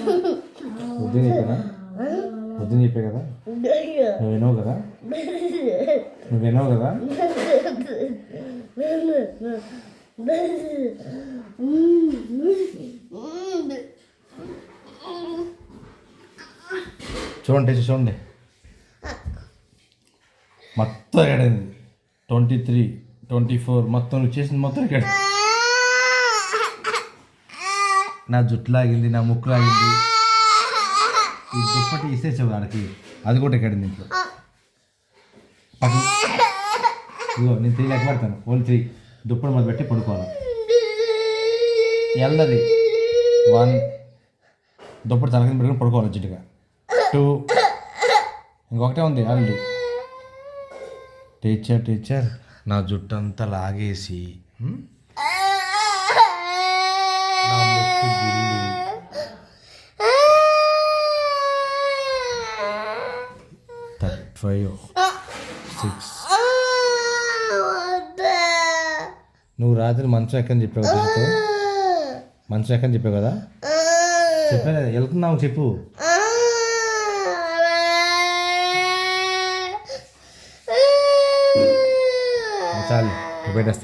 వద్దు చెప్పానా? వద్దని చెప్పే కదా, నువ్వు వినవు కదా, నువ్వు వినవు కదా. చూడండి చూడండి, మొత్తం ఎక్కడైంది 23, 24 మొత్తం నువ్వు చేసింది మొత్తం ఎక్కడ. నా జుట్టు లాగింది, నా ముక్కు లాగింది. ఈ దుప్పటి ఇసేసావు వాడికి, అది కూడా ఎక్కడింది ఇంట్లో. ఇదిగో నేను 3 లెక్క పడతాను, ఓన్లీ 3 దుప్పటి మొదలు పెట్టి పడుకోవాలి. ఎల్లది 1 దుప్పటి తల కింద పెట్టుకుని పడుకోవాలి జిడ్డుగా. 2 ఇంకొకటే ఉంది ఆల్రెడీ. టీచర్ నా జుట్టు అంతా లాగేసి నా ముక్కు గిల్లి 35, 6. నువ్వు రాత్రి మంచం ఎక్కని చెప్పావు కదా, మంచం ఎక్కని చెప్పావు కదా, చెప్పా కదా, వెళ్తున్నావు చెప్పు. చాలు పెట్టేస్తా.